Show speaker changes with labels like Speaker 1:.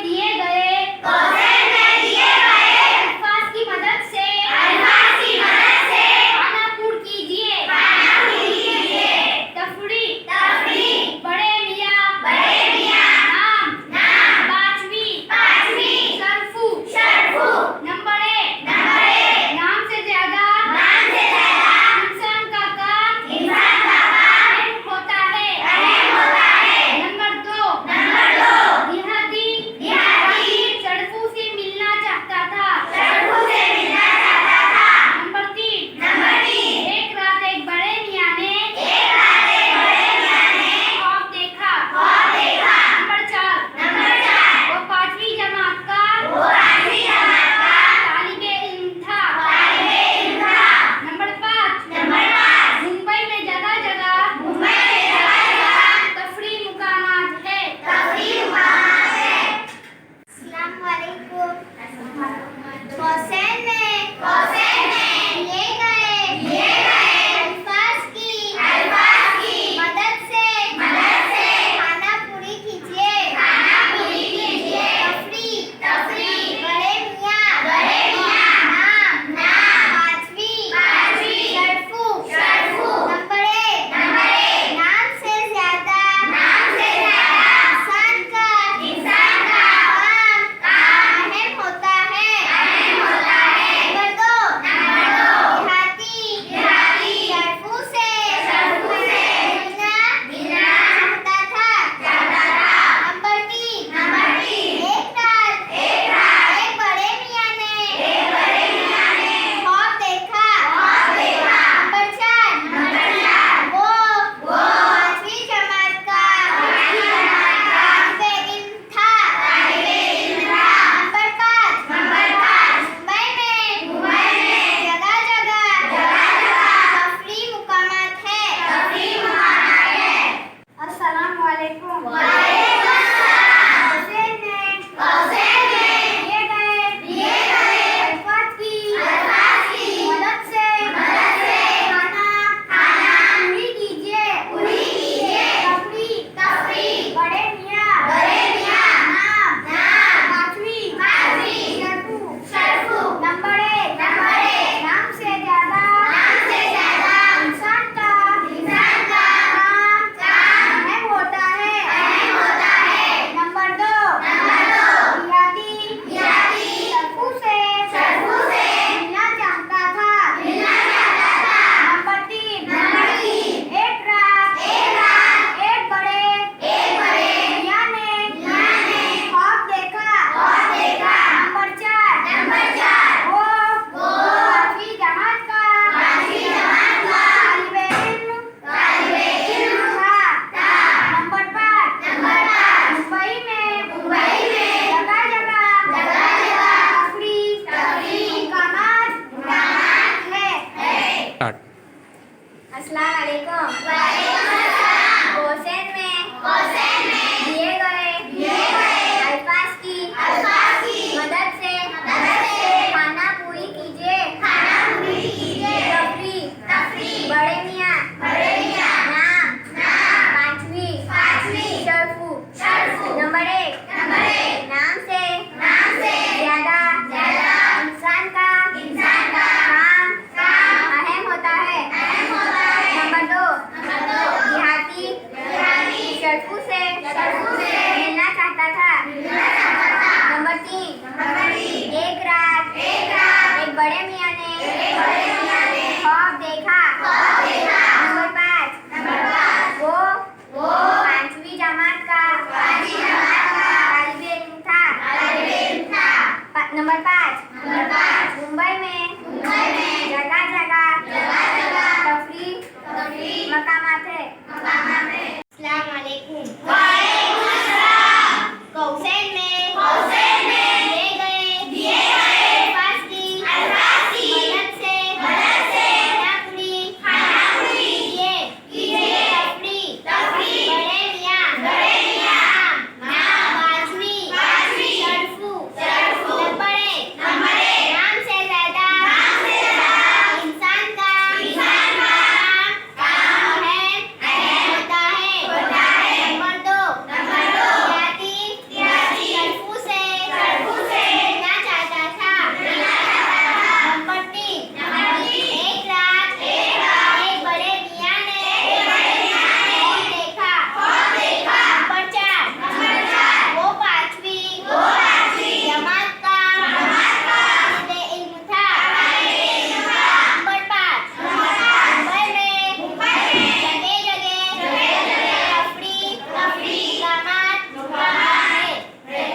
Speaker 1: दिए गए अल्फाज की मदद से खाना पूर्ण कीजिए। तफरी बड़े मियाँ नाम पाँचवीं सरफू नंबर 1 नाम से ज्यादा इंसान का काम अहम होता है। नंबर 2 देहाती सड़फू से मिलना चाहता था। नंबर 3 एक रात एक बड़े मियाँ ने ख्वाब देखा। नंबर 4 वो 5वीं जमात का तालिबे इल्म था। नंबर 5 मुंबई में जगह जगह तफरी मुकामात है। अस्सलामुअलैकुम। कौसैन में लिए गए अल्फाज की मदद से खाना पूरी कीजिए। तफरी बड़े मियाँ नाम पाँचवीं सरफू नंबर 1 नाम से ज्यादा इंसान का काम अहम होता है। नंबर 2 देहाती सरफू से मिलना चाहता था। नंबर 3 एक रात एक बड़े मियाँ ने ख्वाब देखा। नंबर 4 वो 5वीं जमात का तालिबे इल्म था। नंबर 5 मुंबई में जगह जगह तफरी मुकामात है। अस्सलामुअलैकुम। कौसैन में लिए गए अल्फाज की मदद से खाना पूरी कीजिए। तफरी बड़े मियाँ नाम पाँचवीं सरफू नंबर 1 नाम से ज्यादा इंसान का काम अहम होता है। नंबर 2 देहाती सरफू से मिलना चाहता था। नंबर 3 एक रात एक बड़े मियाँ ने ख्वाब देखा। नंबर 4 वो 5वीं जमात का तालिबे इल्म था। नंबर 5 मुंबई में जगह जगह तफरी मुकामात है।